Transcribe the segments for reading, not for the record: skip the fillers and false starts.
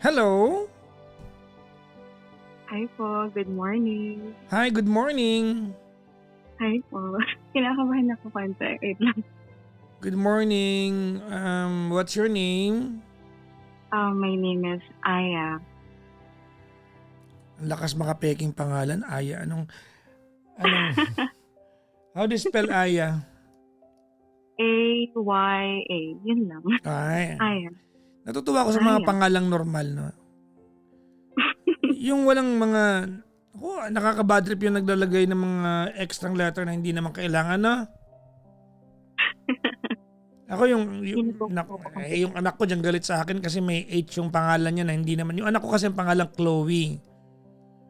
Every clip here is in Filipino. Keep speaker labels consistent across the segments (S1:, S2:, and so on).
S1: Hello?
S2: Hi po, good morning.
S1: Hi, good morning.
S2: Hi po. Kinakabahan ako konti. Wait lang.
S1: Good morning. What's your name?
S2: My name is Aya.
S1: Ang lakas makapeking pangalan, Aya. Anong, how do you spell Aya?
S2: A-Y-A. Yun lang.
S1: Ay,
S2: Aya.
S1: natutuwa ako sa mga
S2: Aya.
S1: pangalang normal, no? Yung walang mga, nakaka-bad trip yung naglalagay ng mga extra letter na hindi naman kailangan, no? Ako
S2: Yun po po.
S1: yung anak ko dyan galit sa akin kasi may H yung pangalan niya na hindi naman. Yung anak ko kasi ang pangalan Chloe.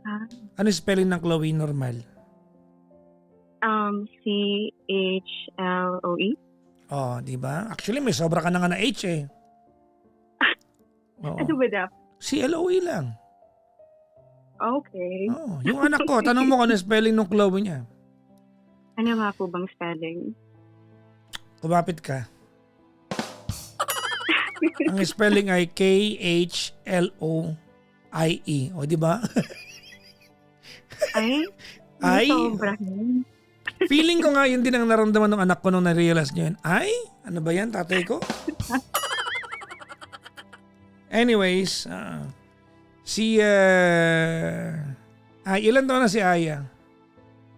S2: Ah,
S1: Ano yung spelling ng Chloe normal?
S2: C-H-L-O-E.
S1: Oh, di ba? Actually, may sobra ka na nga na H eh. Oo.
S2: Ano ba daw?
S1: CLOE lang.
S2: Okay.
S1: Oo. Yung anak ko, tanong mo kung ano yung spelling ng Chloe niya.
S2: Ano nga po bang spelling?
S1: Kumapit ka. Ang spelling ay K-H-L-O-I-E. O, di ba?
S2: Ay?
S1: Ay?
S2: Sobrahin.
S1: Feeling ko nga yun din ang naramdaman ng anak ko nung na-realize niya yun. Ay? Ano ba yan, tatay ko? Anyways, ilan taon na si Aya?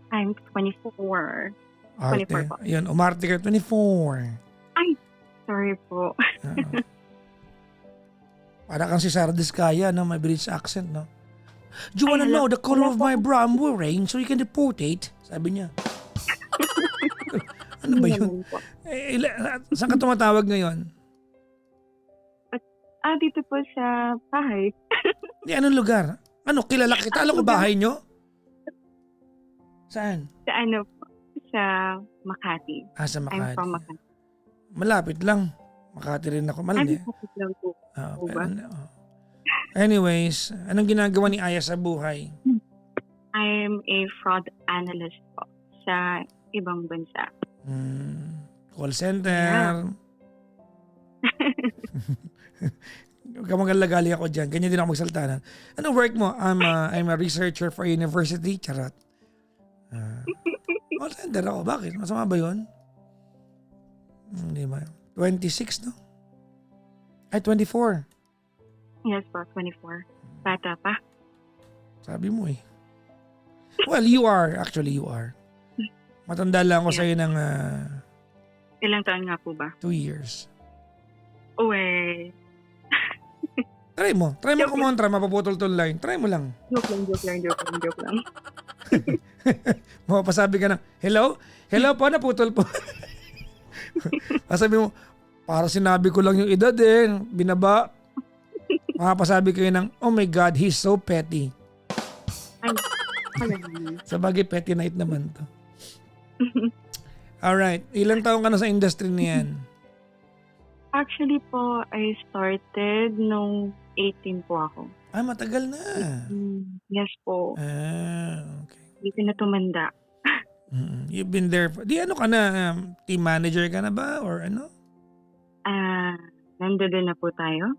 S2: I'm 24. 24
S1: Arte.
S2: po.
S1: Ayun, umarte ka 24.
S2: Sorry po.
S1: Para kang si Sarah Diskaya, no? May British accent, no? Do you wanna
S2: Ay,
S1: know
S2: hello.
S1: the color of
S2: Hello po.
S1: my bra I'm wearing so you can deport it? Sabi niya. Ano ba yun?
S2: Naman po.
S1: Saan ka tumatawag ngayon?
S2: Dito po sa bahay.
S1: Di, anong lugar? Ano, kilala kita? Alam ko bahay nyo? Saan?
S2: Sa ano po? Sa Makati.
S1: Sa
S2: I'm
S1: Makati.
S2: from Makati.
S1: Malapit lang. Makati rin ako. Malapit.
S2: Makati lang po. Po ba?
S1: Anyways, anong ginagawa ni Aya sa buhay?
S2: I'm a fraud analyst po sa ibang bansa.
S1: Call center. Huwag ka magalagali ako dyan. Ganyan din ako magsalta. Anong work mo? I'm a researcher for university. Charot. Call center ako. Bakit? Masama ba yun? Hindi ba? 26, no? Ay, 24.
S2: Yes po, 24. Bata pa.
S1: Sabi mo eh. Well, you are. Actually, you are. Matanda lang ako
S2: Yeah.
S1: sa'yo ng
S2: Ilang taon nga po ba?
S1: 2 years.
S2: Uwe.
S1: Try mo. Try mo kumontra. Mapaputol to line. Try mo lang.
S2: Joke lang.
S1: Mapasabi ka ng, hello? Hello po, naputol po. Sabi mo, para sinabi ko lang yung edad eh. Binaba. Mapasabi kayo ng, oh my God, he's so petty.
S2: Ay, wala naman.
S1: Sa bagay, petty night naman to. Alright. Ilang taong ka na sa industry niyan?
S2: Actually po, I started nung 18 po ako.
S1: Matagal na.
S2: Yes po.
S1: Okay.
S2: Hindi ko na tumanda.
S1: You've been there. Di ano ka na? Team manager ka na ba? Or ano?
S2: Nandoon na po tayo.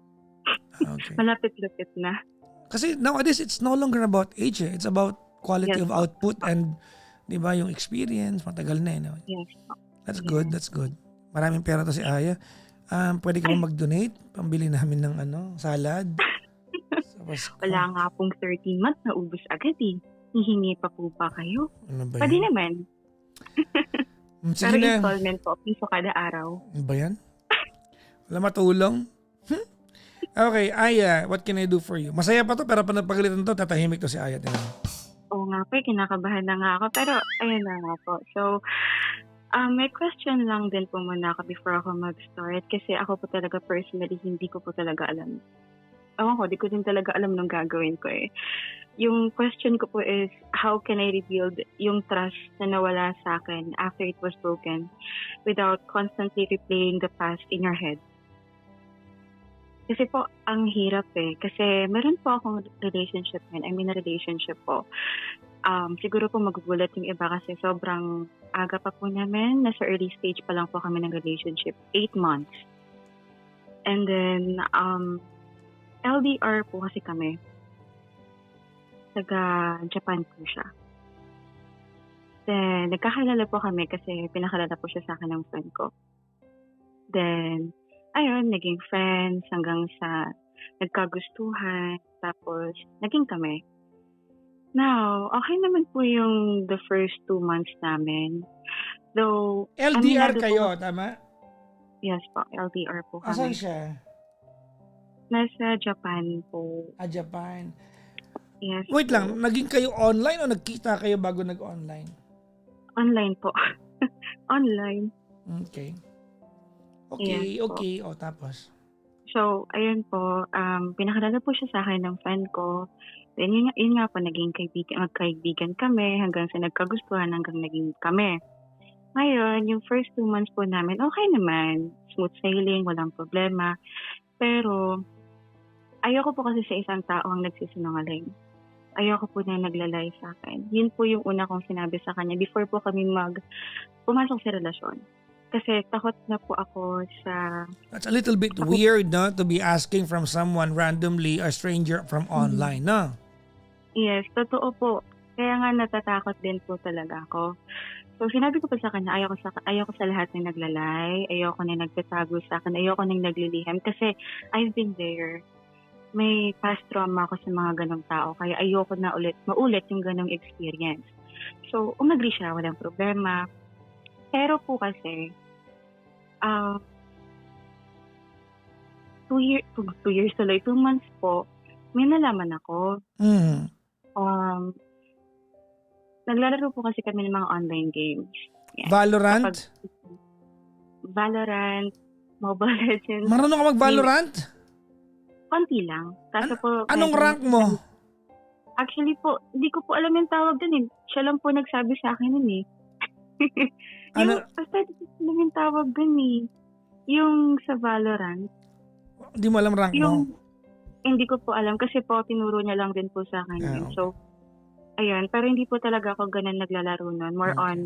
S1: Okay.
S2: Malapit-lapit na.
S1: Kasi nowadays, it's no longer about age eh. It's about quality
S2: Yes.
S1: of output and di ba yung experience. Matagal na eh. No?
S2: Yes po.
S1: That's good. That's good. Maraming pera to si Aya. Pwede ka ba mag-donate? Pambili namin ng salad. Sa Pasko.
S2: Wala nga pong 13 months na ubus agad eh. Hihingi pa po ba kayo?
S1: Ano ba
S2: Pwede
S1: yan?
S2: naman.
S1: Sige
S2: Pero
S1: na.
S2: installment po, piso kada araw.
S1: Ano ba yan? Wala matulong? Okay, Aya, what can I do for you? Masaya pa to pero panapagalitan to, tatahimik to si Aya. Tingnan mo.
S2: Oo nga po, kinakabahan na nga ako. Pero ayun na nga po. So, may question lang din po muna ako before ako mag-start. Kasi ako po talaga personally, hindi ko po talaga alam. Ewan ko, di ko din talaga alam nung gagawin ko eh. Yung question ko po is, how can I rebuild yung trust na nawala sa akin after it was broken without constantly replaying the past in your head? Kasi po, ang hirap eh. Kasi meron po akong relationship ngayon. I'm in a relationship po. Siguro po magugulat yung iba kasi sobrang aga pa po namin. Nasa early stage pa lang po kami ng relationship. 8 months. And then, LDR po kasi kami. Taga Japan po siya. Then, nagkakilala po kami kasi pinakilala po siya sa akin ng friend ko. Then, ayun, naging friends hanggang sa nagkagustuhan. Tapos, naging kami. Now, okay naman po yung the first 2 months namin. Though,
S1: LDR
S2: aminado po-
S1: kayo, tama?
S2: Yes po, LDR po
S1: Asan
S2: kami.
S1: siya?
S2: Nasa Japan po.
S1: Japan.
S2: Yes
S1: Wait
S2: po.
S1: lang, naging kayo online o nagkita kayo bago nag-online?
S2: Online po. Online.
S1: Okay.
S2: Yes po.
S1: Okay. O, tapos?
S2: So, ayun po, pinakilala po siya sa akin ng friend ko. Then, yun nga po, magkaibigan kami hanggang sa nagkagustuhan hanggang naging kami. Ngayon, yung first 2 months po namin, okay naman. Smooth sailing, walang problema. Pero, ayoko po kasi sa isang tao ang nagsisinungaling. Ayoko po na naglalay sa akin. Yun po yung una kong sinabi sa kanya before po kami pumasok sa relasyon. Kasi takot na po ako sa...
S1: That's a little bit weird, no? To be asking from someone randomly, a stranger from online, no?
S2: Yes, totoo po. Kaya nga natatakot din po talaga ako. So sinabi ko pa sa kanya, ayoko sa lahat ng naglalay, ayoko na nagtatago sa akin, ayoko nang nagliliham kasi I've been there. May past trauma ako sa mga ganong tao, kaya ayoko na maulit yung ganong experience. So, umagri siya, walang problema. Pero po kasi, 2 years tuloy, 2 months po, may nalaman ako. Naglalaro po kasi kami ng mga online games. Yan.
S1: Valorant?
S2: Valorant, Mobile Legends.
S1: Marunong ka mag-Valorant?
S2: Konti lang. Kaso po,
S1: Anong rank mo?
S2: Actually po, hindi ko po alam yung tawag dun eh. Siya lang po nagsabi sa akin nun eh. Basta hindi ko alam yung tawag dun eh. Yung sa Valorant.
S1: Hindi mo alam rank mo?
S2: Hindi ko po alam kasi po tinuro niya lang din po sa akin.
S1: Okay.
S2: So, ayun. Pero hindi po talaga ako ganun naglalaro nun. More
S1: Okay.
S2: on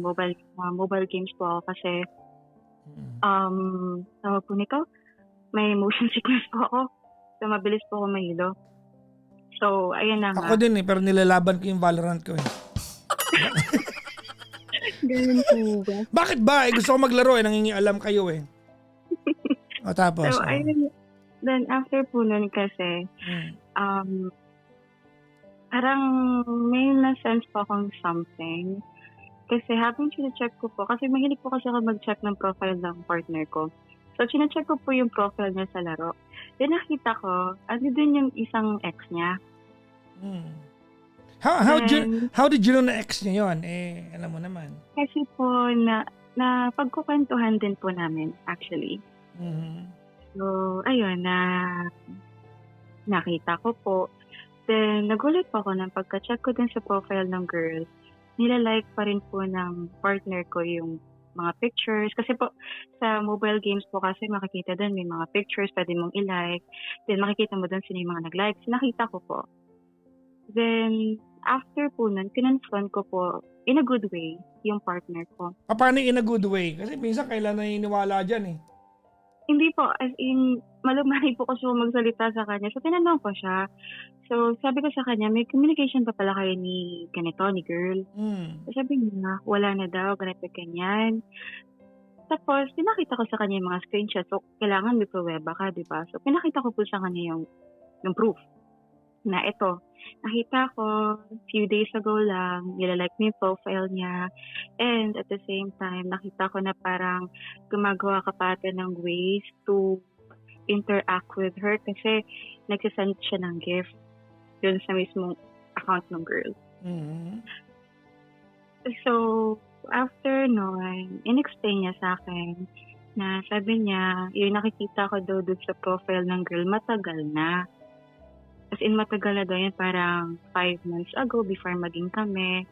S2: mobile games po ako kasi tawag po nito, may motion sickness po ako. So, mabilis po ako mahilo. So, ayun na nga.
S1: Ako din eh, pero nilalaban ko yung Valorant ko eh.
S2: Ganun po ba?
S1: Bakit ba? Gusto ko maglaro eh, nangingialam kayo eh. O tapos?
S2: So, ayun. Then, after po nun kasi, parang may na-sense po akong something. Kasi habang sinacheck ko po, kasi mahilig po kasi ako mag-check ng profile ng partner ko. So, sinacheck ko po yung profile niya sa laro. Then, nakita ko, ano din yung isang ex niya.
S1: How did you know na ex niya yun? Eh, alam mo naman.
S2: Kasi po, na pagkukwentuhan din po namin, actually. So, ayun, nakita ko po. Then, nagulat po ako ng pagka-check ko din sa profile ng girl. Nilalike pa rin po ng partner ko yung mga pictures. Kasi po, sa mobile games po kasi makikita doon may mga pictures, pwede mong i-like. Then, makikita mo doon sino yung mga nag-like. Nakita ko po. Then, after po nun, kinonfront ko po in a good way yung partner ko.
S1: Paano in a good way? Kasi minsan kailan naniniwala dyan eh.
S2: Hindi po, as in, malumari po kasi magsalita sa kanya. So, tinanong ko siya. So, sabi ko sa kanya, may communication pa pala kayo ni ganito, ni girl. So, sabi niya, wala na daw, ganito, ganyan. Tapos, pinakita ko sa kanya yung mga screenshots. So, kailangan may pruweba ka, di ba? So, pinakita ko po sa kanya yung proof na ito. Nakita ko, few days ago lang, nilalike mo yung profile niya. And at the same time, nakita ko na parang gumagawa ka pa ng ways to interact with her kasi nagsasend siya ng gift dun sa mismong account ng girl. So, after nun, in-explain niya sa akin na sabi niya, yung nakikita ko daw dun sa profile ng girl, matagal na. As in, matagal na daw yun, parang 5 months ago before maging kami,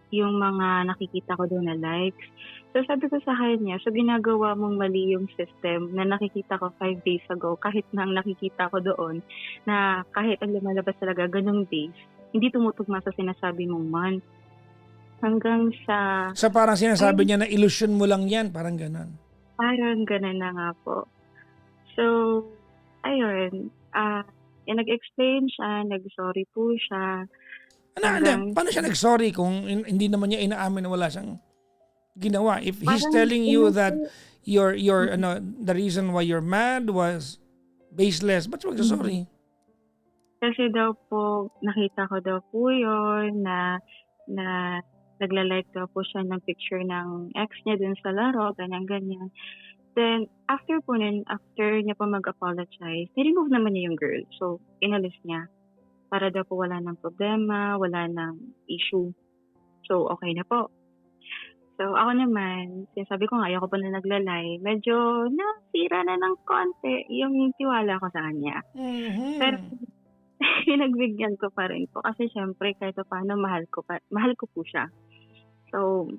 S2: yung mga nakikita ko doon na likes. So, sabi ko sa kanya, so ginagawa mong mali yung system na nakikita ko 5 days ago, kahit nang nakikita ko doon, na kahit ang lumalabas talaga ganung days, hindi tumutugma sa sinasabi mong month. Hanggang sa...
S1: So, parang sinasabi niya na illusion mo lang yan, parang ganon.
S2: Parang ganon na nga po. So, ayun, nag-explain siya, nag-sorry po siya.
S1: Paano siya nag-sorry kung hindi naman niya inaamin na wala siyang ginawa? If he's
S2: Parang
S1: telling you
S2: ano
S1: that
S2: po,
S1: your the reason why you're mad was baseless, ba't siya magsasorry?
S2: kasi daw po, nakita ko daw po yun na nagla-like daw po siya ng picture ng ex niya dun sa laro, ganyan-ganyan. Then, after niya po mag-apologize, ni-remove naman niya yung girl. So, inalis niya. Para daw po wala ng problema, wala ng issue. So, okay na po. So, ako naman, sinasabi ko nga, ayoko pa na naglalay, medyo nasira na ng konti yung tiwala ko sa kanya. Pero, pinagbigyan ko pa rin po. Kasi syempre, kahit paano, mahal ko po siya. So,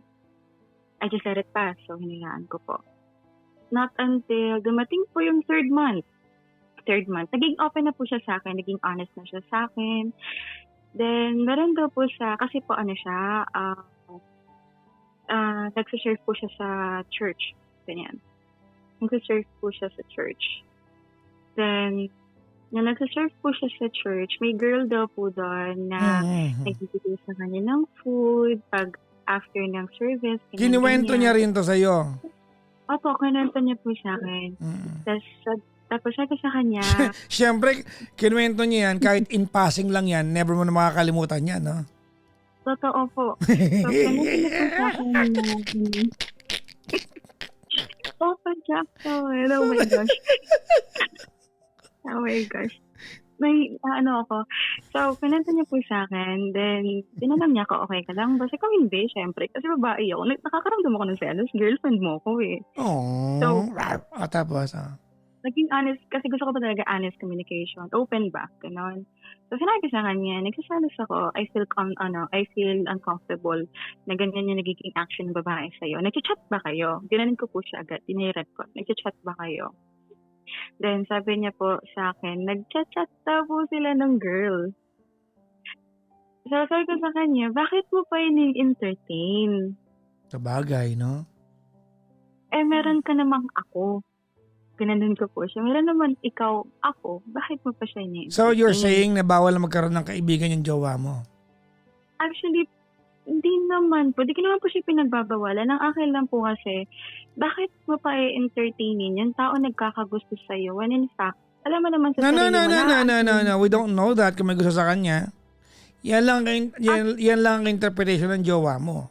S2: I just let it pass. So, hinayaan ko po. Not until dumating po yung third month. Naging open na po siya sa akin. Naging honest na siya sa akin. Then, meron daw po siya, kasi po siya, nagsiserve po siya sa church. Ganyan. Nagsiserve po siya sa church. Then, na nagsiserve po siya sa church, may girl daw po doon na nagbibigay sa kanya ng food pag after ng service.
S1: Kinuwento niya rin to sa'yo?
S2: Opo, kinuwento niya po sa akin. Tapos sabi sa kanya,
S1: Siyempre, kinuwento niya yan, kahit in passing lang yan, never mo na makakalimutan yan, no?
S2: totoo po. So, kinuwento niya po sa akin na, Papa Jackson, oh my gosh. Oh my gosh. May, ako. So, pinanta niya po sa akin. Then, tinanong niya ako, okay ka lang? Kasi kung hindi, syempre. Kasi babae ako. Nakakaramdam ako ng selos. Girlfriend mo ko eh.
S1: Oh.
S2: So,
S1: tapos,
S2: naging honest. Kasi gusto ko pa talaga honest communication. Open ba? Ganon. So, sinabi ko sa kanya, nagsasalos ako. I feel uncomfortable na ganyan yung nagiging action ng babae sa'yo. Nag-chat ba kayo? Ginanin ko po siya agad. Diniret ko. Nag-chat ba kayo? Then, sabi niya po sa akin, nag-chat-chat daw po sila ng girl. So, sabi ko sa kanya, bakit mo pa ini-entertain?
S1: Sa bagay, no?
S2: Meron ka namang ako. Gananon ko po siya. Meron naman ikaw, ako. Bakit mo pa siya ini-entertain?
S1: So, you're saying na bawal na magkaroon ng kaibigan yung jowa mo?
S2: Actually, hindi naman po. Di ko naman po siya pinagbabawalan. Ang akin lang po kasi, bakit mo pa i-entertainin yung tao nagkakagusto sa'yo when in fact, alam mo naman sa sarili mo
S1: No. We don't know that kung may gusto sa kanya. Yan lang ang interpretation ng jowa mo.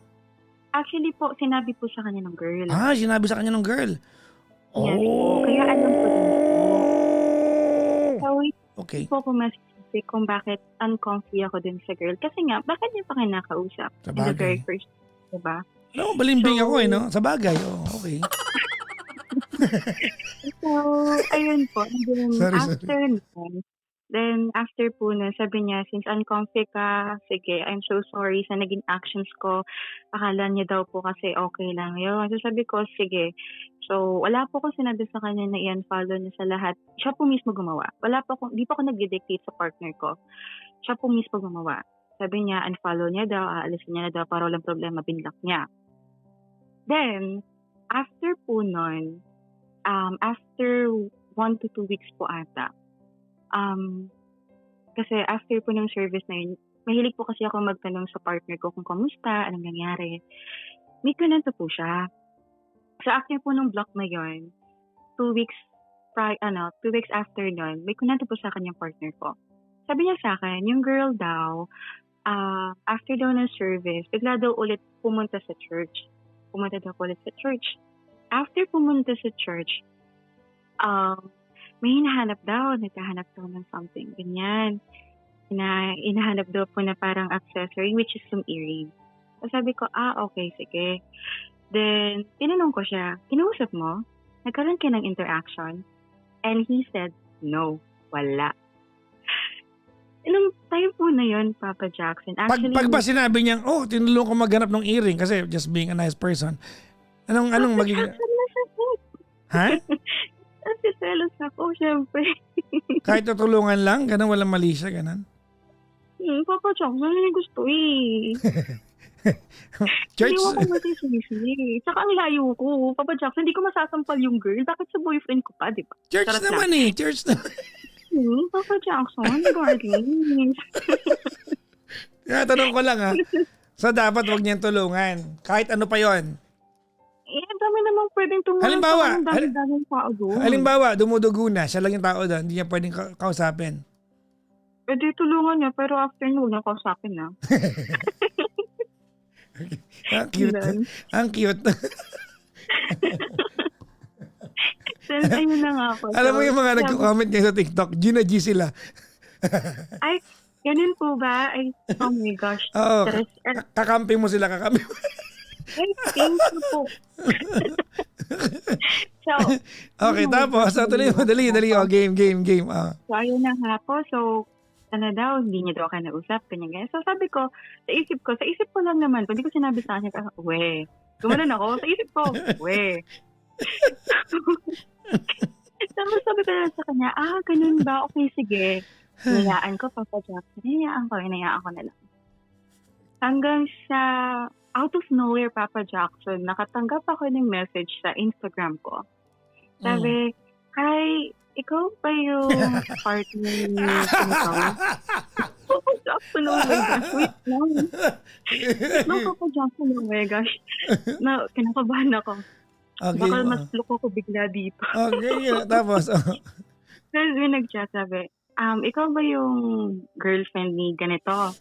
S2: Actually po, sinabi po sa kanya ng girl.
S1: Sinabi sa kanya ng girl.
S2: Yes po. Kaya alam ko din po. So,
S1: Okay.
S2: po ko masisip kung bakit uncomfy ako dun sa girl. Kasi nga, bakit niya pa kinakausap?
S1: Sa
S2: In the
S1: bagay.
S2: very first, diba?
S1: No, balimbing ako eh, no? Sa bagay. Okay.
S2: So, ayun po. And then, after po na, sabi niya, since uncomfy ka, sige, I'm so sorry sa naging actions ko. Akala niya daw po kasi okay lang yun. So, sabi ko, sige. So, wala po ko sinabi sa kanya na i-unfollow niya sa lahat. Siya po mismo gumawa. Di pa ako nag-dictate sa partner ko. Siya po mismo gumawa. Sabi niya, unfollow niya daw, aalisin niya na daw para walang problema, binlock niya. Then, after po nun, after 1 to 2 weeks po ata, kasi after po ng service na yun, mahilig po kasi ako magtanong sa partner ko kung kamusta, anong nangyari. May kunento po siya. So after po ng block na yun, 2 weeks after nun, may kunento po sa akin yung partner ko. Sabi niya sa akin, yung girl daw, after daw ng service, bigla daw ulit pumunta sa church. After pumunta sa church, may hinahanap daw, naghahanap daw ng something, ganyan. Hinahanap daw po na parang accessory, which is some earrings. So sabi ko, okay, sige. Then, tinanong ko siya, kinausap mo? Nagkaroon kayo ng interaction? And he said, no, wala. Nung time po na yun, Papa Jackson, actually...
S1: Pag ba sinabi niyang, tinulungan ko maghanap ng earring kasi just being a nice person. Anong magiging... Ha?
S2: Kasi selos ako, syempre.
S1: Kahit tutulungan lang, ganun, walang mali siya, ganun.
S2: Papa Jackson, hindi gusto eh.
S1: Church?
S2: Hindi mo ko masisisi. Tsaka ang layo ko. Papa Jackson, hindi ko masasampal yung girl. Bakit sa boyfriend ko pa, di ba?
S1: Church naman eh. Church naman.
S2: morning, Papa Jackson. Regarding.
S1: Tanong ko lang So dapat wag niyang tulungan. Kahit ano pa yon.
S2: Ang dami namang pwedeng tumulong.
S1: Halimbawa,
S2: Ang dami-daming tao doon.
S1: Halimbawa, dumudugo na. Siya lang yung tao doon. Hindi niya pwedeng kausapin.
S2: Pwede tulungan niya, pero after huwag niya kausapin na.
S1: Ang cute. Ang cute.
S2: Then, ayun na nga po.
S1: Alam mo yung mga nagko-comment ngayon sa TikTok, G na G sila.
S2: Ay, ganun po ba? Ay, oh my gosh.
S1: Oo, kakampi mo sila, kakampi mo.
S2: Ay, thank you po. So,
S1: okay, tapos, tuloy mo, dali. Game.
S2: So, ayun na nga po. So, daw, hindi niya daw ako nausap, ganyan. So, sabi ko, sa isip ko lang naman, hindi ko sinabi sa kanya, gumanon ako, sa isip ko, Tapos sabi ko lang sa kanya, ganun ba? Okay, sige. Hinayaan ko, Papa Jackson. Hinayaan ko na lang. Hanggang sa out of nowhere, Papa Jackson, nakatanggap ako ng message sa Instagram ko. Sabi, hi, ikaw ba yung partner ni Papa Jackson? Oh my gosh, wait lang. No, Papa Jackson, oh my gosh. No, kinakabahan ako.
S1: Okay,
S2: baka mas loko ko bigla dito.
S1: Okay, tapos.
S2: Tapos may nag-chat, sabi, ikaw ba yung girlfriend ni ganito?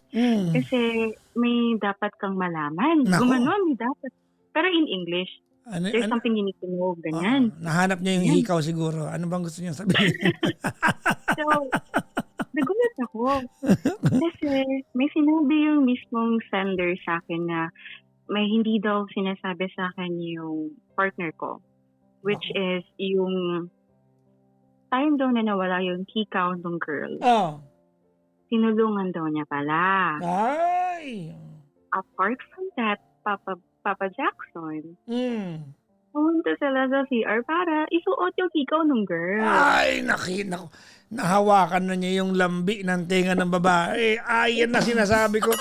S2: Kasi may dapat kang malaman. Gumanon, may dapat. Pero in English. There's something you need to know, ganyan.
S1: Nahanap niya yung hikaw siguro. Ano bang gusto niya sabihin?
S2: So, nagulat ako. Kasi may sinabi yung mismong sender sa akin na may hindi daw sinasabi sa akin yung partner ko. Which is yung time daw na nawala yung hikaw ng girl. Sinulungan daw niya pala.
S1: Ay!
S2: Apart from that, Papa Jackson, pumunta sila sa CR para isuot yung hikaw ng girl.
S1: Ay, nahawakan na niya yung lambi ng tenga ng babae. Ay, yan na sinasabi ko.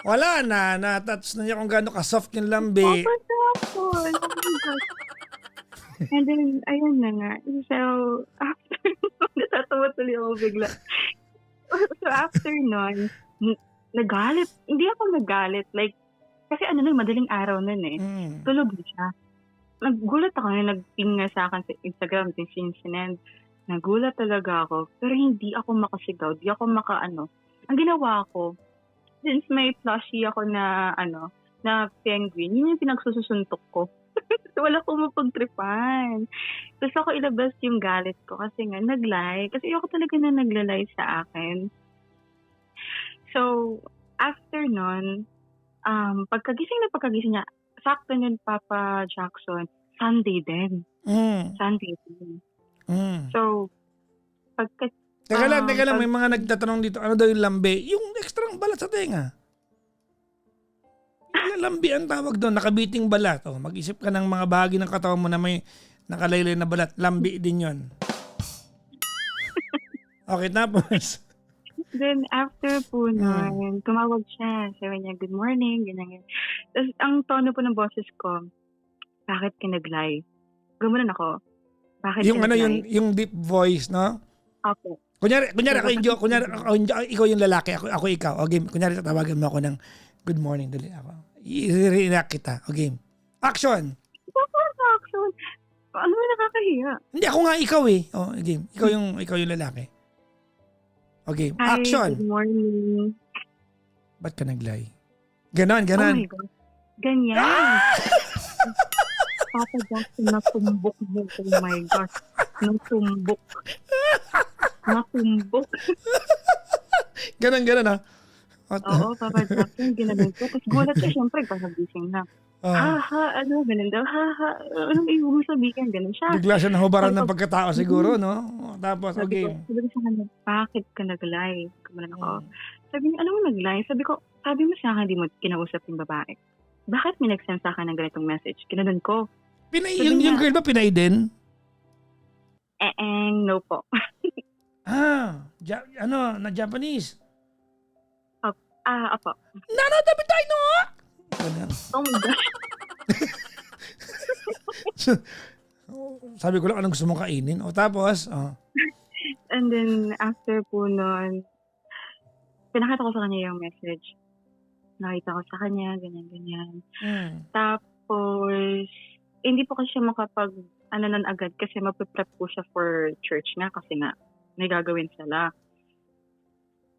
S1: Wala na, na-touch na niya kung gaano ka-soft yung lambi.
S2: Papa Jackson, oh my God. And then, ayun na nga. So, after, natatawa tuloy ako bigla. So, after nun, nagalit. Hindi ako nagalit. Like, kasi madaling araw nun eh. Tulog na siya. Nagulat ako na nag-ping nga sa akin sa Instagram, sinend. Nagulat talaga ako. Pero hindi ako makasigaw. Hindi ako Ang ginawa ko, since may plushie ako na, na penguin, yun yung pinagsusuntok ko. Wala akong mapagtripan. Gusto ko ilabas yung galit ko kasi nga nag-lie. Kasi ako talaga na nagla-lie sa akin. So, after nun, pagkagising niya, sakto nun, Papa Jackson, Sunday din. Sunday din. So,
S1: Teka lang, may mga nagtatanong dito, ano daw yung lambe? Yung ekstrang balat sa tenga. Lambi ang tawag doon, nakabiting balat. Mag-isip ka ng mga bahagi ng katawan mo na may nakalaylay na balat. Lambi din yon. Okay, tapos.
S2: Then, after po nun, tumawag siya. Sabi niya, good morning, ganyan. Tapos, ang tono po ng boses ko, bakit ka nag-lie? Gumanon ako. Bakit
S1: yung
S2: ka nag-lie?
S1: yung deep voice, no?
S2: Opo.
S1: Kunyari ikaw yung lalaki, ako ikaw. Okay, kunyari tatawagan mo ako ng good morning, dali ako. I-react kita. Okay. Action!
S2: Action! Ano na nakakahiya?
S1: Hindi, ako nga ikaw eh. Game. Ikaw yung lalaki. Okay,
S2: Hi,
S1: action!
S2: good morning.
S1: Ba't ka nag-lie? Ganon.
S2: Oh my God. Ganyan. Papa Jackson, natumbok mo. Oh my gosh. Natumbok.
S1: Ganon ha?
S2: Oo, Papa Jackson, ginamit ko. Tapos gulat siya, syempre, kasagising na. Ganun daw, anong ibig sabihin, ganun siya.
S1: Bigla siya nahubaran ng pagkatao siguro, no? Tapos, okay.
S2: Sabi ko sa kanya, bakit ka nag-lie? Kumalan ako. Sabi niya, ano mo nag-lie? Sabi mo sa akin, di mo kinausap yung babae. Bakit may nag-send sa akin ng ganitong message? Kinanon ko.
S1: Yung girl ba Pinay din?
S2: No po.
S1: Na Japanese?
S2: Apo.
S1: Nanadabi tayo, no?
S2: Oh my gosh.
S1: Sabi ko lang anong gusto mong kainin. Tapos,
S2: And then, after po nun, pinakita ko sa kanya yung message. Nakita ko sa kanya, ganyan-ganyan. Tapos, hindi po kasi siya nun agad kasi mapiprep po siya for church nga kasi nga may gagawin sila.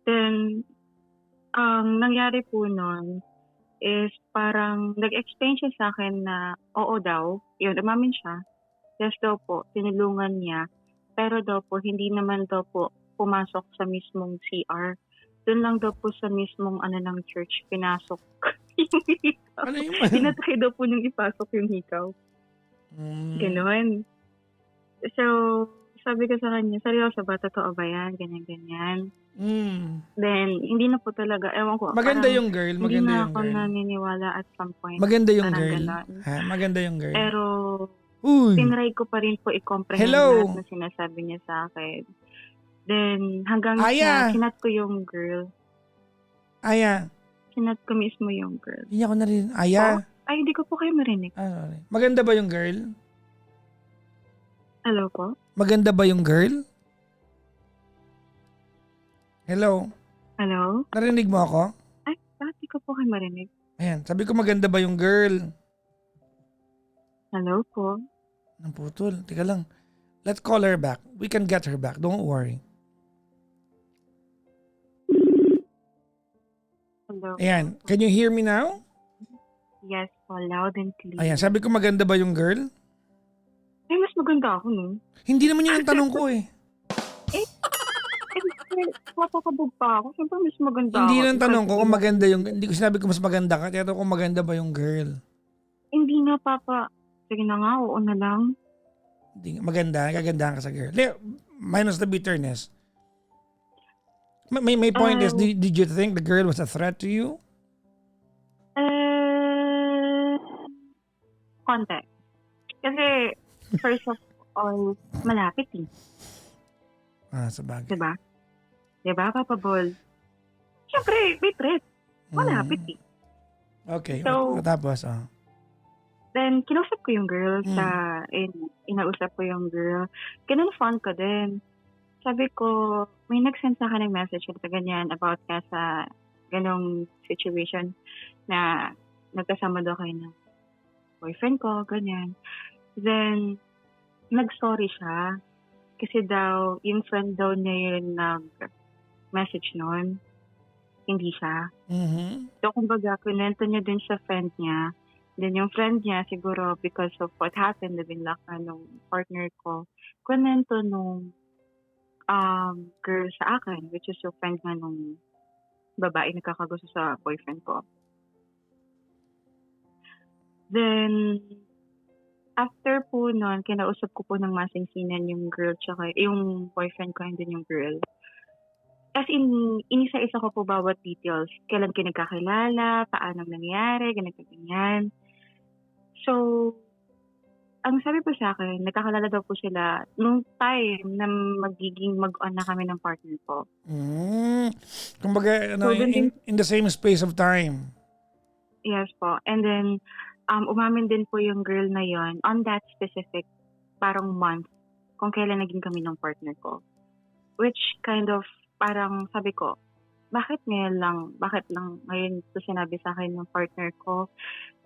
S2: Then, ang nangyari po nun is parang nag-explain siya sa akin na oo daw, yun, umamin siya. Yes daw po, tinulungan niya. Pero daw po, hindi naman daw po pumasok sa mismong CR. Doon lang daw po sa mismong ng church, pinasok yung hikaw.
S1: Ano yung
S2: Tinatry daw po niyang ipasok yung hikaw. Ganon. So, sabi ko sa kanya, seryoso ba? Totoo ba yan? Ganyan-ganyan. Then, hindi na po talaga, ewan ko.
S1: Maganda
S2: parang
S1: yung girl,
S2: Hindi
S1: maganda
S2: na
S1: yung
S2: ako
S1: girl.
S2: naniniwala at some point.
S1: Maganda yung
S2: Parang
S1: girl.
S2: ganon.
S1: Ha, maganda yung girl.
S2: Pero,
S1: Uy,
S2: tinry ko pa rin po i-comprehend
S1: Hello.
S2: lahat na sinasabi niya sa akin. Then, hanggang
S1: Aya.
S2: sa sinat ko yung girl.
S1: Aya.
S2: Sinat ko mismo yung girl.
S1: Hindi ako narinig. Aya.
S2: Ay, hindi ko po kayo marinig.
S1: Sorry. Maganda ba yung girl?
S2: Hello po?
S1: Maganda ba yung girl? Hello?
S2: Hello?
S1: Narinig mo ako?
S2: Ay, bakit di ko po kayo marinig?
S1: Ayan, sabi ko maganda ba yung girl?
S2: Hello po?
S1: Ang putol. Teka lang. Let's call her back. We can get her back. Don't worry.
S2: Hello?
S1: Ayan. Can you hear me now?
S2: Yes po, loud and clear.
S1: Ayan. Sabi ko maganda ba yung girl?
S2: Ay, mas maganda ako, no?
S1: Hindi naman yun ang tanong ko eh.
S2: Papakabog pa ako. Siyempre, mas maganda
S1: Hindi
S2: ako.
S1: yun ang tanong ko
S2: Because
S1: kung maganda yung... Hindi ko sinabi ko mas maganda ka. Tinatanong kung maganda ba yung girl.
S2: Hindi nga, Papa. Sige na nga, oo na lang.
S1: Hindi, maganda. Kagandahan ka sa girl. Minus the bitterness. May point is, did you think the girl was a threat to you?
S2: Konti. Kasi, first of all, malapit eh.
S1: Sabagay.
S2: Diba? Diba, Papa Bol? Siyempre, may threat. Malapit eh.
S1: Okay.
S2: So,
S1: Tapos,
S2: Then, kinausap ko yung girl inausap ko yung girl. Kinonfront ko din. Sabi ko, may nag-send sa akin ng message na ganyan about ka sa ganong situation na nagkasama daw kayo ng boyfriend ko, ganyan. Then, nag-sorry siya. Kasi daw, yung friend daw niya yung nag-message noon. Hindi siya. So, kumbaga, kunento niya din sa friend niya. Then, yung friend niya, siguro, because of what happened, na binlock na nung partner ko, kunento nung girl sa akin, which is yung friend nga nung babae nakakagusto sa boyfriend ko. Then, after po nun, kinausap ko po ng masingsinan yung girl, tsaka yung boyfriend ko, and then yung girl. As in, inisa-isa ko po bawat details. Kailan kayo nagkakilala, paano nangyari, ganyan. So, ang sabi po sa akin, nagkakilala daw po sila nung time na magiging mag-on na kami ng partner ko.
S1: Kumbaga,
S2: So,
S1: in the same space of time.
S2: Yes po. And then, umamin din po yung girl na yon on that specific parang month kung kailan naging kami ng partner ko. Which kind of, parang sabi ko, bakit lang ngayon ito sinabi sa akin ng partner ko?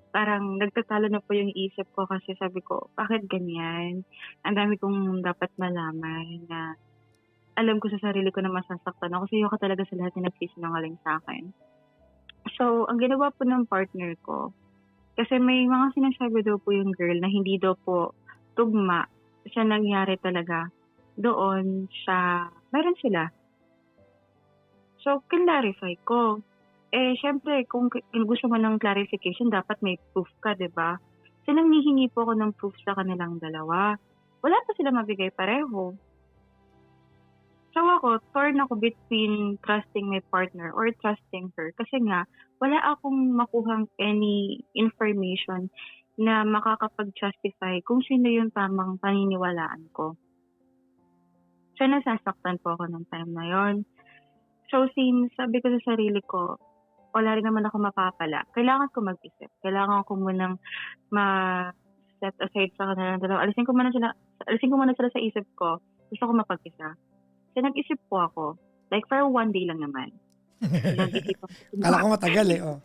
S2: Parang nagtatalo na po yung isip ko kasi sabi ko, bakit ganyan? Ang dami kong dapat malaman na alam ko sa sarili ko na masasaktan ako kasi ayoko talaga sa lahat na nagsisinungaling sa akin. So, ang ginawa po ng partner ko, kasi may mga sinasabi daw po yung girl na hindi daw po tugma siya nangyari talaga doon sa, meron sila. So, clarify ko. Syempre, kung gusto mo ng clarification, dapat may proof ka, diba? So, nanghihingi po ako ng proof sa kanilang dalawa. Wala pa sila mabigay pareho. So, ako, torn ako between trusting my partner or trusting her. Kasi nga, wala akong makuhang any information na makakapag-justify kung sino yung tamang paniniwalaan ko. So, nasasaktan po ako ng time na yon. So, since sabi ko sa sarili ko, wala rin naman ako mapapala. Kailangan ko mag-isip. Kailangan ko munang ma-set aside sa kanilang dalawa. Alisin ko muna sila sa isip ko. Gusto ko mapag-isa. Kasi So, nag-isip po ako. Like, for one day lang naman. Nag-isipan ko.
S1: Kala ko matagal eh. Oh.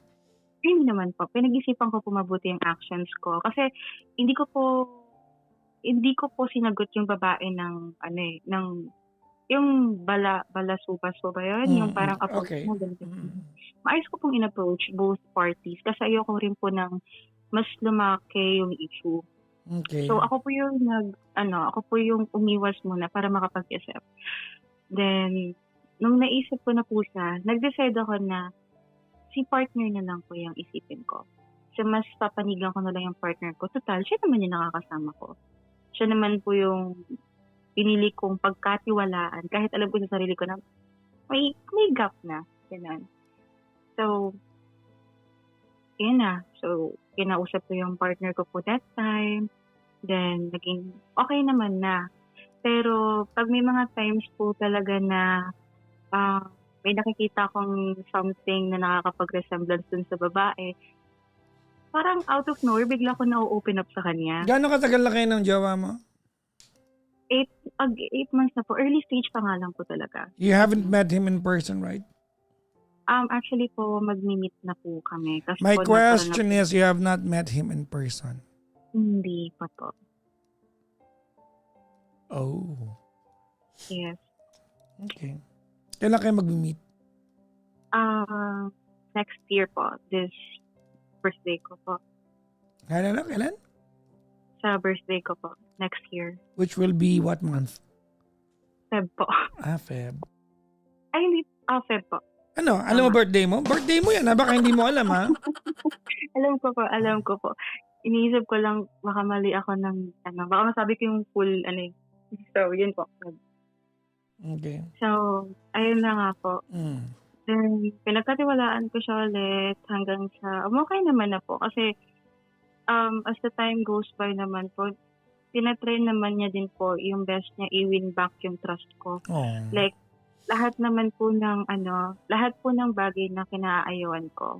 S2: Hindi naman po. Pinag-isipan ko po mabuti yung actions ko. Kasi, hindi ko po sinagot yung babae ng, ng, yung balasupas po ba yun? Yung parang approach
S1: Okay.
S2: mo. Maayos ko pong in-approach both parties. Kasi ayoko rin po ng mas lumaki yung issue.
S1: Okay.
S2: So, ako po yung umiwas muna para makapag-isip. Then, nung naisip ko na po siya, nag-decide ako na si partner na lang po yung isipin ko. So, mas papanigan ko na lang yung partner ko. Total, siya naman yung nakakasama ko. Siya naman po yung pinili kong pagkatiwalaan kahit alam ko sa sarili ko na may gap na. Ganun. So, yun na. So, kinausap ko yung partner ko po that time. Then, naging okay naman na. Pero, pag may mga times po talaga na may nakikita akong something na nakakapag-resemblance dun sa babae, parang out of nowhere, bigla ko na-open up sa kanya.
S1: Gaano katagal na kayo ng jowa mo?
S2: 8 months na po. Early stage pa nga lang po talaga.
S1: You haven't met him in person, right?
S2: Actually po, mag-meet na po kami. Kasi
S1: My
S2: po,
S1: question is, you have not met him in person.
S2: Hindi pa po.
S1: Oh.
S2: Yes.
S1: Okay. Kailan kayo mag-meet?
S2: Next year po. This birthday ko po.
S1: Kailan?
S2: Sa birthday ko po. Next year.
S1: Which will be what month?
S2: Feb po.
S1: Feb.
S2: Ay, hindi. Feb po.
S1: Ano? Alam mo birthday mo? Birthday mo yan ha? Baka hindi mo alam ha?
S2: Alam ko po. Iniisip ko lang, baka mali ako ng, baka masabi ko yung full, So, yun po.
S1: Okay.
S2: So, ayun na nga po.
S1: Mm.
S2: Then, pinagkatiwalaan ko siya ulit hanggang sa, okay naman na po. Kasi, as the time goes by naman po, tinatry naman niya din po yung best niya i-win back yung trust ko.
S1: Oh.
S2: Like, lahat naman po ng, lahat po ng bagay na kinaayawan ko,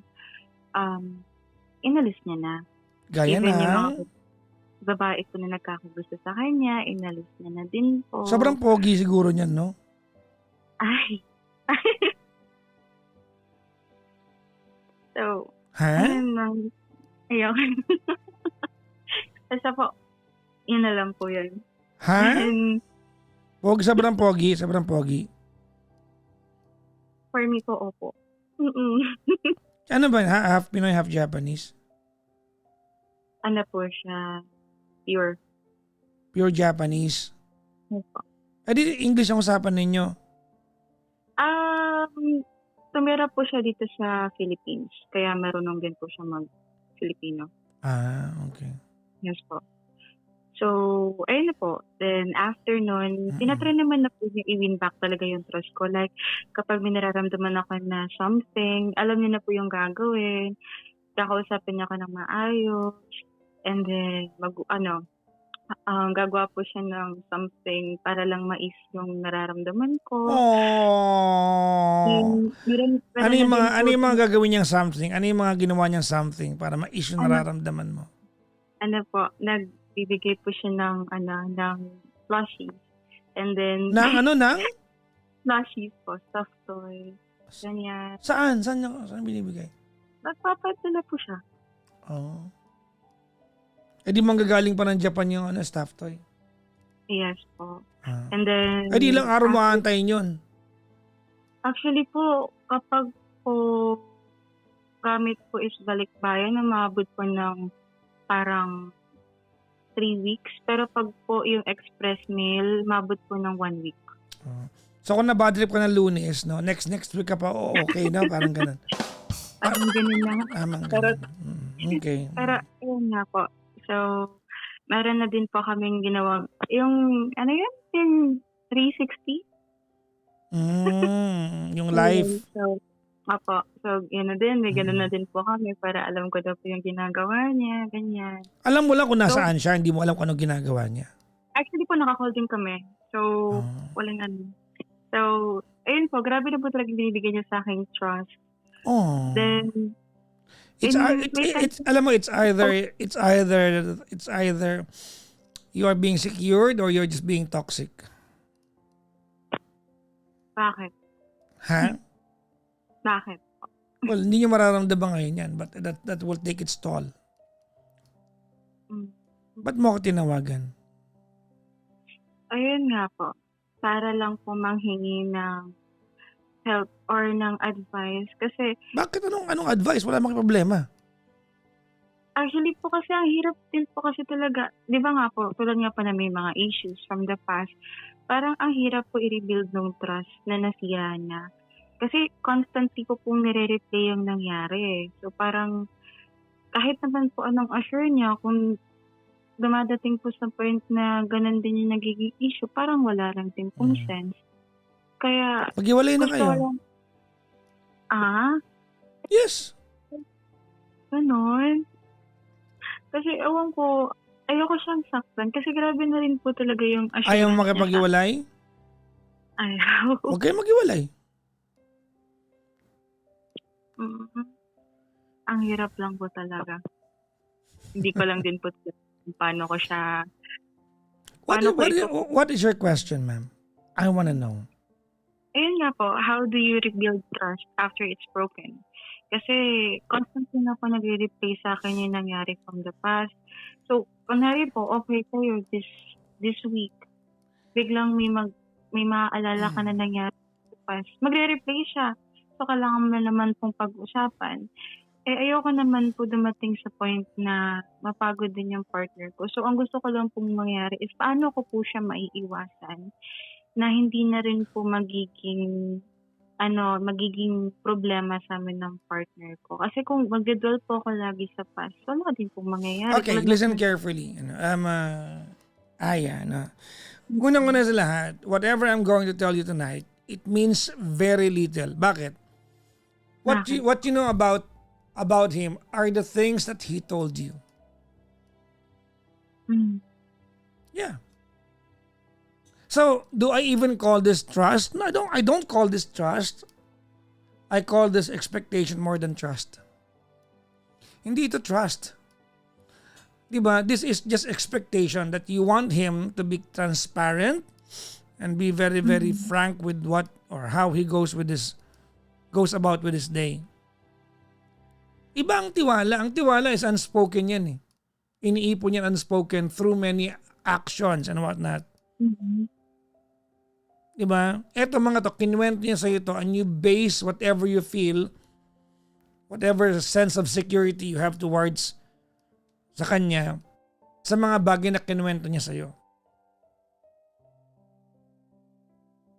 S2: inalis niya na.
S1: Gaya
S2: Even yung
S1: na.
S2: mga babae ko na nagkakagusto sa kanya, inalis niya na din po.
S1: Sobrang pogi siguro niyan, no?
S2: Ay. So,
S1: Ha?
S2: ayaw. Basta po, yun na lang po yun.
S1: Ha?
S2: And
S1: Sobrang pogi.
S2: for me po, opo.
S1: Ano ba? Half Pinoy, half Japanese?
S2: Ano po siya, pure.
S1: Pure Japanese?
S2: Opo.
S1: Di English ang usapan ninyo?
S2: Tumira po siya dito sa Philippines. Kaya marunong din po siya mag-Filipino.
S1: Okay.
S2: Yes po. So, ayun na po. Then, after nun, tinatry naman na po niya i-win back talaga yung trust ko. Like, kapag may nararamdaman ako na something, alam niya na po yung gagawin. Kakausapin niya ako ng maayos. And then, gagawa po siya ng something para lang mais yung nararamdaman ko.
S1: Oh. Ano yung mga
S2: mga
S1: gagawin niyang something? Ano yung mga ginawa niyang something para mais yung nararamdaman mo?
S2: Nagbibigay po siya ng plushies. And then,
S1: Nang?
S2: plushies po, stuffed toy. Ganyan.
S1: Saan binibigay?
S2: Nagpapadala po siya.
S1: Oh. Di manggagaling pa ng Japan yung stuffed toy?
S2: Yes po. And then,
S1: Di ilang araw mo aantayin yun?
S2: actually po, kapag po gamit po is balikbayan, umabot po ng parang 3 weeks. Pero pag po yung express mail, umabot po ng 1 week.
S1: So kung na-bad trip ka ng Lunes, no? Next week ka pa, okay na? Parang ganun.
S2: Parang ganun lang.
S1: Tamang
S2: Pero-
S1: ganun. Okay.
S2: Pero, ayun nga po. So, meron na din po kaming ginawang, yung 360?
S1: Yung live.
S2: So, yun na din. May ganun na din po kami para alam ko daw po yung ginagawa niya, ganyan.
S1: Alam mo lang kung nasaan siya, hindi mo alam kung ano ginagawa niya.
S2: Actually po, naka-call din kami. So, walang ano. So, ayun po, grabe na po talaga binibigyan niya sa aking trust.
S1: Oh.
S2: Then,
S1: Alam mo, it's either you are being secured or you're just being toxic.
S2: Bakit?
S1: Ha?
S2: Bakit?
S1: Well, hindi niyo mararamdaman ngayon yan, but that will take its toll.
S2: Mm.
S1: Ba't mo ako tinawagan?
S2: Ayun nga po, para lang po manghingi ng help or ng advice kasi
S1: Bakit anong advice? Wala namang problema.
S2: actually po kasi ang hirap din po kasi talaga, 'di ba nga po, tulad nga po na may mga issues from the past, parang ang hirap po i-rebuild ng trust na nasira na. Kasi constantly ko pong nire-replay yung nangyari. So parang kahit naman po anong assure niya, kung dumadating po sa point na ganun din yung nagiging issue, parang wala lang din pong sense. Kaya
S1: Maghiwalay na
S2: gusto
S1: kayo.
S2: ko lang,
S1: Yes.
S2: ganun. Kasi ewan ko, ayoko siyang saktan kasi grabe na rin po talaga yung assurance
S1: Ayaw mo
S2: niya
S1: makipaghiwalay?
S2: ayaw.
S1: Huwag kayo maghiwalay.
S2: Mm. Ang hirap lang po talaga. Hindi ko lang din po kung paano ko siya,
S1: What is your question, ma'am? I wanna know.
S2: ayun nga po, how do you rebuild trust after it's broken? Kasi constantly na po nagre-replay sa akin yung nangyari from the past. So, kunwari po, okay kayo this week. Biglang may maaalala ka na nangyari sa past. Magre-replay siya. So, kailangan mo naman pong pag-usapan. Ayoko naman po dumating sa point na mapagod din yung partner ko. So, ang gusto ko lang pong mangyari is paano ko po siya maiiwasan na hindi na rin po magiging problema sa amin ng partner ko. Kasi kung magdadwell po ako lagi sa past, wala din po mangyayari.
S1: Okay, listen carefully. Aya, no? Unang-una sa lahat, whatever I'm going to tell you tonight, it means very little. Bakit? What you know about him are the things that he told you.
S2: Mm.
S1: Yeah. So, do I even call this trust? No, I don't call this trust. I call this expectation more than trust. Hindi ito trust. Diba? This is just expectation that you want him to be transparent and be very, very frank with what or how he goes about with his day. Iba ang tiwala. Ang tiwala is unspoken yan eh. Iniipon yan unspoken through many actions and whatnot.
S2: Mhm.
S1: Diba? Eto mga to, kinuwento niya sa ito and you base whatever you feel, whatever sense of security you have towards sa kanya, sa mga bagay na kinuwento niya sa iyo.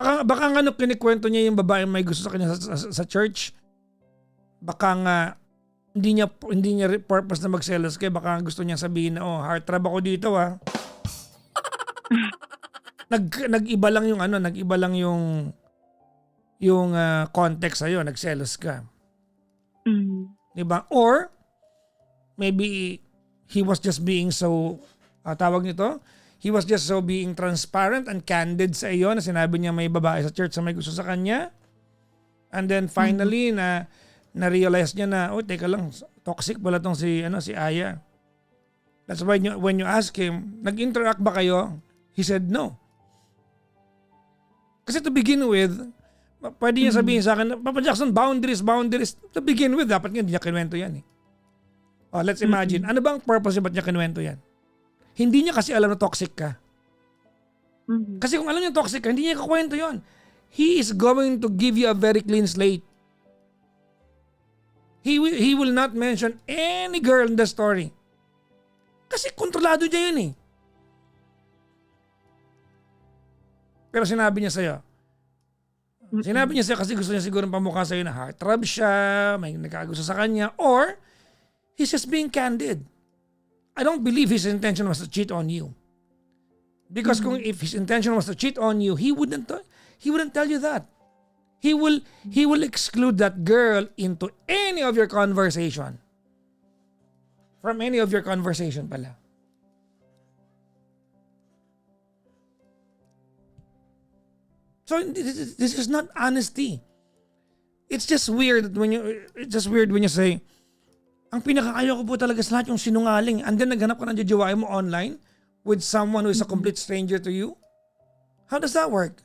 S1: Baka nga kinikwento niya yung babae may gusto sa kanya sa church, baka nga hindi niya purpose na magselos kaya baka gusto niya sabihin na heartthrob ako dito nag-iba lang yung context sa'yo, nagselos ka.
S2: Mm.
S1: Diba? Or, maybe he was just being so, he was just so being transparent and candid sa iyo na sinabi niya may babae sa church na may gusto sa kanya. And then finally, na-realize niya na, teka lang, toxic pala tong si Aya. That's why when you ask him, nag-interact ba kayo? He said no. Kasi to begin with, pwede niya sabihin sa akin, Papa Jackson, boundaries. To begin with, dapat nga hindi niya kinuwento yan eh. Let's imagine, ano bang purpose niya ba't niya kinuwento yan? Hindi niya kasi alam na toxic ka. Kasi kung alam niya toxic ka, hindi niya kakwento yon. He is going to give you a very clean slate. He will not mention any girl in the story. Kasi kontrolado niya yun eh. Pero sinabi niya sa'yo. Sinabi niya sa'yo kasi gusto niya siguro pamukha sa'yo na heartthrob siya, may nagkagusto sa kanya, or he's just being candid. I don't believe his intention was to cheat on you. Because if his intention was to cheat on you, he wouldn't tell you that. He will exclude that girl into any of your conversation. From any of your conversation pala. So this is not honesty. It's just weird when you say, ang pinakaayaw ko po talaga sa lahat yung sinungaling, and then naghanap ka ng jajawain mo online with someone who is a complete stranger to you. How does that work?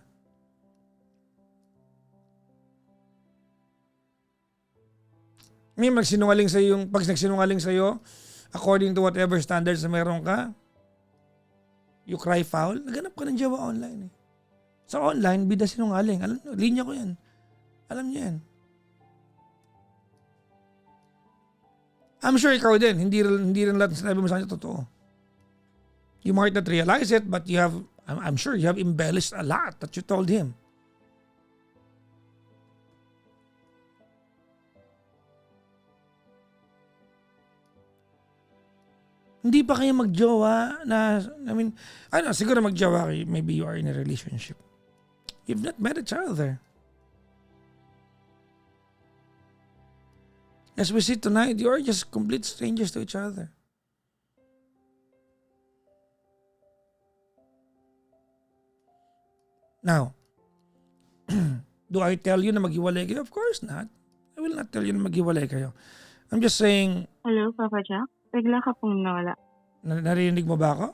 S1: May magsinungaling sa'yo pag nagsinungaling sa'yo, according to whatever standards na meron ka, you cry foul, naghanap ka ng jowa online eh. Sa online, bida sinungaling. Alam nyo, linya ko yan. Alam niyo yan. I'm sure ikaw din, hindi rin lahat ng sinabi mo sa kanya totoo. You might not realize it, but I'm sure you have embellished a lot that you told him. Hindi pa kayo magjowa na, siguro magjowa kayo, maybe you are in a relationship. You've not met each other. As we see tonight, you are just complete strangers to each other. Now, do I tell you na maghiwalay kayo? Of course not. I will not tell you na maghiwalay kayo. I'm just saying,
S2: Hello, Papa Jack? Bigla ka pong nawala.
S1: narinig mo ba ako?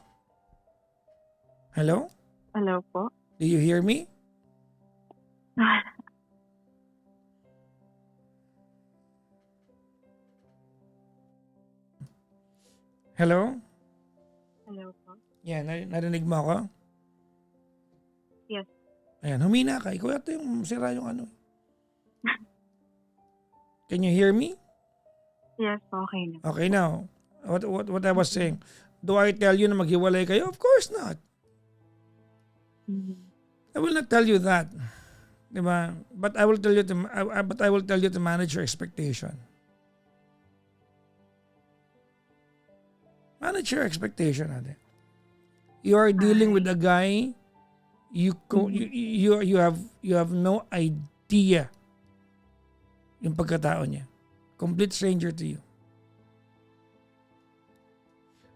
S1: Hello?
S2: Hello po?
S1: Do you hear me? Hello?
S2: Hello po?
S1: Yan, narinig mo ako?
S2: Yes.
S1: Ayan, humina ka. Ikaw yata yung sira yung ano. Can you hear me?
S2: Yes, okay na.
S1: Okay, now, what I was saying, do I tell you na maghiwalay kayo? Of course not.
S2: Mhm.
S1: I will not tell you that. Diba? But I will tell you to manage your expectation. Manage your expectation, ate. You are dealing with a guy you have no idea yung pagkatao niya. Complete stranger to you.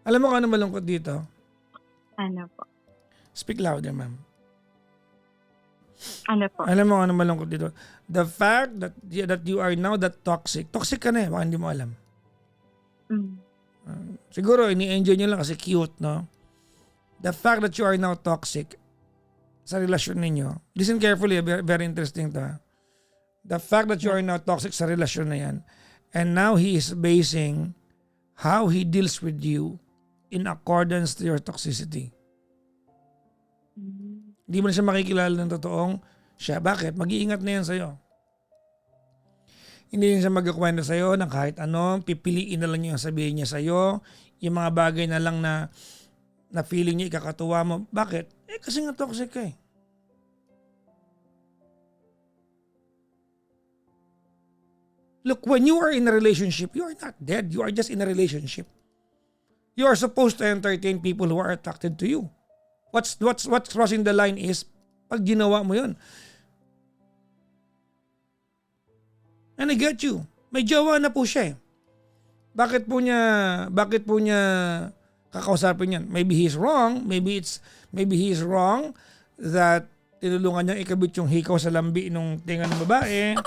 S1: Alam mo kung ano malungkot dito?
S2: Ano po?
S1: Speak louder, ma'am.
S2: Ano po?
S1: Alam mo kung ano malungkot dito? The fact that you are now that toxic. Toxic ka na eh, baka hindi mo alam.
S2: Mm.
S1: Siguro, ini-enjoy nyo lang kasi cute, no? The fact that you are now toxic sa relasyon ninyo, listen carefully, very, very interesting to. Ha? The fact that you are now toxic sa relasyon na yan, and now he is basing how he deals with you in accordance to your toxicity.
S2: Mm.
S1: Hindi mo na siya makikilala ng totoong siya. Bakit? Mag-iingat na yan sa'yo. Hindi rin siya magkakwento sa'yo ng kahit ano, pipiliin na lang niya yung sabihin niya sa'yo, yung mga bagay na lang na feeling niya ikakatuwa mo. Bakit? Kasi nga toxic ka eh. Look, when you are in a relationship, you are not dead. You are just in a relationship. You are supposed to entertain people who are attracted to you. What's crossing the line is pag ginawa mo yun. And I get you. May jowa na po siya eh. Bakit po niya kakausapin yan? Maybe he's wrong. Maybe he's wrong that tinulungan niyang ikabit yung hikaw sa lambi nung tinga ng babae.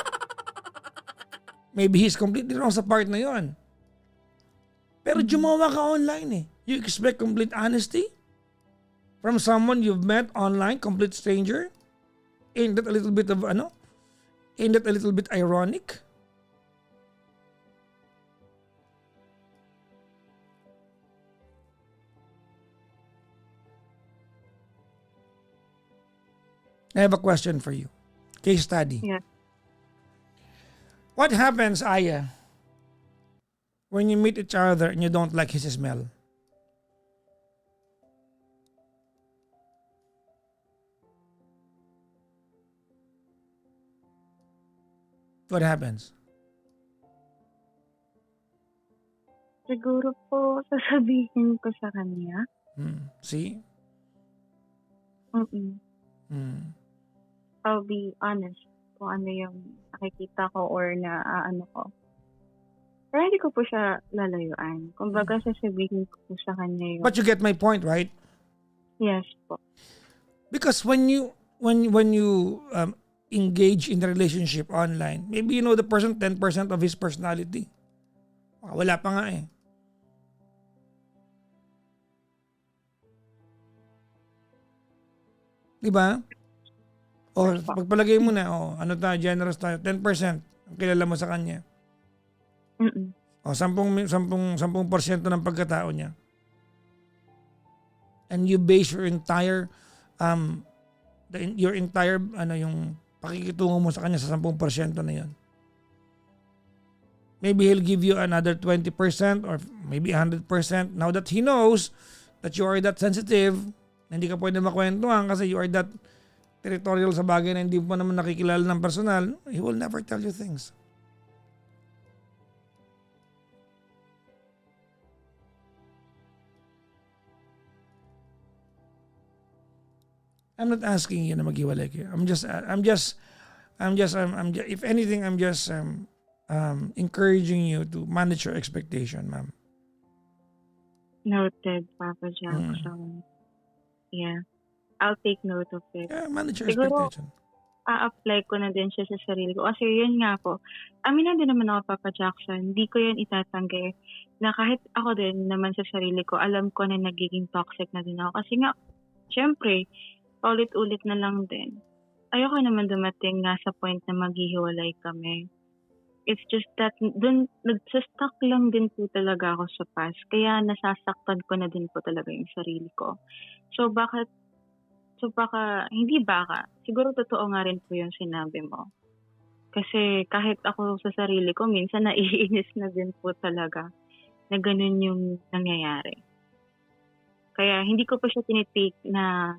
S1: Maybe he's completely wrong sa part na yon. Pero jumawa ka online eh. You expect complete honesty from someone you've met online, complete stranger? Ain't that a little bit of Ain't that a little bit ironic? I have a question for you. Case study.
S2: Yeah.
S1: What happens, Aya, when you meet each other and you don't like his smell? What happens?
S2: Siguro po sasabihin ko sa kanya.
S1: See?
S2: Mm-mm. I'll be honest kung ano yung nakikita ko or na ano ko. Pero hindi ko po siya lalayuan. Kumbaga sasabihin ko po sa kanya yung
S1: But you get my point, right?
S2: yes po.
S1: Because when you engage in the relationship online, maybe you know the person 10% of his personality. Wala pa nga eh. Diba? O pagpalagay mo na, ano tayo, generous tayo, 10% ang kilala mo sa kanya.
S2: Mm.
S1: O 10% ng pagkatao niya. And you base your entire yung pakikitungo mo sa kanya sa 10% na 'yon. Maybe he'll give you another 20% or maybe 100%. Now that he knows that you are that sensitive, na hindi ka pwede makwentuhan kasi you are that territorial sa bagay na hindi mo naman nakikilala ng personal, he will never tell you things. I'm not asking you na maghiwalay kayo. If anything, I'm just encouraging you to manage your expectation, ma'am.
S2: Noted, Papa Jackson. Yeah. I'll take note of it.
S1: Yeah, manage your
S2: Siguro,
S1: expectation.
S2: a-apply ko na din siya sa sarili ko. Kasi yun nga po, aminado naman ako, Papa Jackson, hindi ko yan itatanggi na kahit ako din naman sa sarili ko, alam ko na nagiging toxic na din ako. Kasi nga, syempre, paulit-ulit na lang din. Ayoko naman dumating nga sa point na maghihiwalay kami. It's just that, dun, nagsastuck lang din po talaga ako sa past. Kaya nasasaktan ko na din po talaga yung sarili ko. So, siguro totoo nga rin po yung sinabi mo. Kasi kahit ako sa sarili ko, minsan naiinis na din po talaga na ganun yung nangyayari. Kaya hindi ko pa siya tinitake na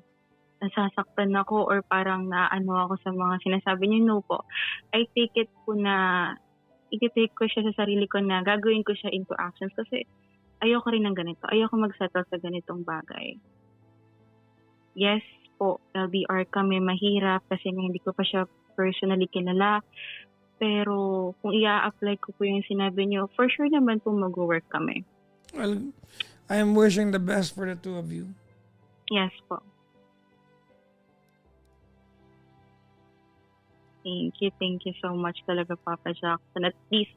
S2: nasasaktan ako or parang naano ako sa mga sinasabi niyo. No po. I take it po na i-take ko siya sa sarili ko na gagawin ko siya into actions kasi ayoko rin ng ganito. Ayoko mag-settle sa ganitong bagay. Yes po, LDR kami, mahirap kasi hindi ko pa siya personally kilala. Pero kung i-apply ko po yung sinabi niyo, for sure naman po mag-work kami.
S1: Well, I am wishing the best for the two of you.
S2: Yes po. Thank you so much talaga, Papa Jackson. At least,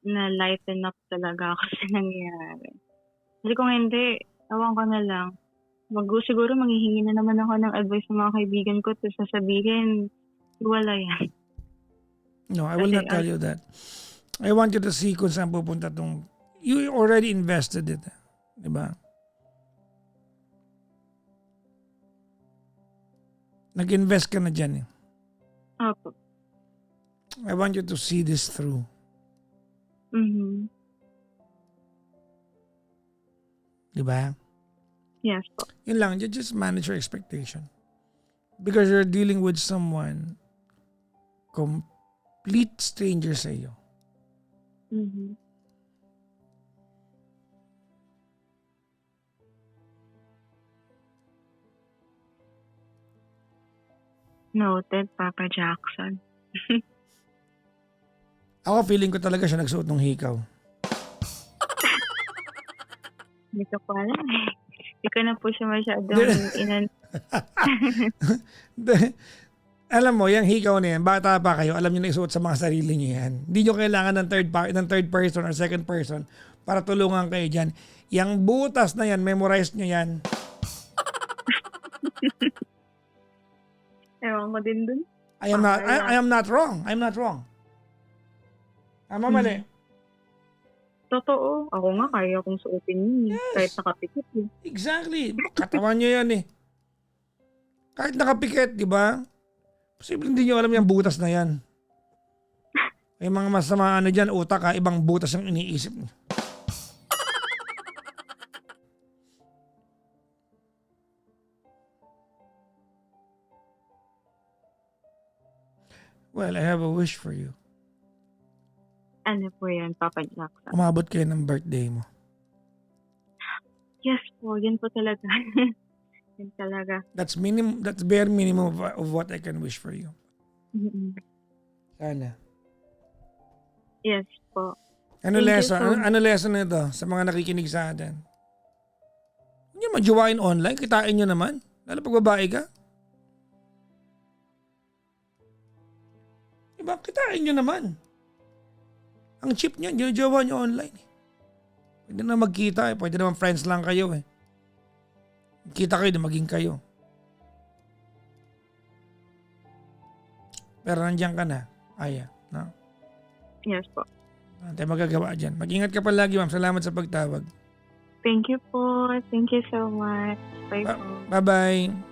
S2: na-lighten up talaga ako sa nangyayari. Kasi kung hindi, awan ko na lang. Siguro manghihingi na naman ako ng advice sa mga kaibigan ko to sasabihin, wala yan.
S1: No, I will not tell you that. I want you to see kung saan pupunta tong... You already invested it. Diba? Nag-invest ka na dyan.
S2: Opo.
S1: I want you to see this through.
S2: Mm-hmm.
S1: Diba?
S2: Yes po.
S1: Yun lang, just manage your expectation. Because you're dealing with someone complete stranger sa iyo.
S2: Mm-hmm. Noted, Papa Jackson.
S1: Ako feeling ko talaga siya nagsuot ng hikaw.
S2: Hindi ko pa alam eh. Hindi ko na po siya masyadong
S1: Alam mo, yung hikaw na yan, bata pa kayo, alam nyo na isuot sa mga sarili nyo yan. Hindi nyo kailangan ng third person or second person para tulungan kayo dyan. Yang butas na yan, memorize nyo yan.
S2: Ewan ko din dun.
S1: I am not wrong. I'm not wrong. Tama mali.
S2: Totoo. Ako nga kaya kong suotin yun.
S1: Yes.
S2: Kahit nakapikit eh.
S1: Exactly. Katawan nyo yan eh. Kahit nakapikit, di ba? Posible hindi nyo alam yung butas na yan. May mga masama ano dyan, utak ha, ibang butas ang iniisip nyo. Well, I have a wish for you.
S2: Ano po yan, Papa Jackson?
S1: Umabot kayo ng birthday mo.
S2: Yes po, yun po talaga. Yun talaga.
S1: That's bare minimum of what I can wish for you.
S2: Mm-mm.
S1: Sana.
S2: Yes po.
S1: Ano
S2: Thank you
S1: lesson?
S2: so much.
S1: Ano lesson nito sa mga nakikinig sa atin? Hindi nyo majuwain online, kitain nyo naman. Lalo pag babae ka. Diba? Kitain nyo naman. Ang cheap nyo, jowa nyo online. Pwede na magkita eh. Pwede naman friends lang kayo eh. Kita kayo, maging kayo. Pero nandiyan ka na. Aya. No?
S2: Yes po.
S1: Ano tayo magagawa dyan. Mag-ingat ka palagi, ma'am. Salamat sa pagtawag.
S2: Thank you po. Thank you so much. Bye po.
S1: Bye-bye.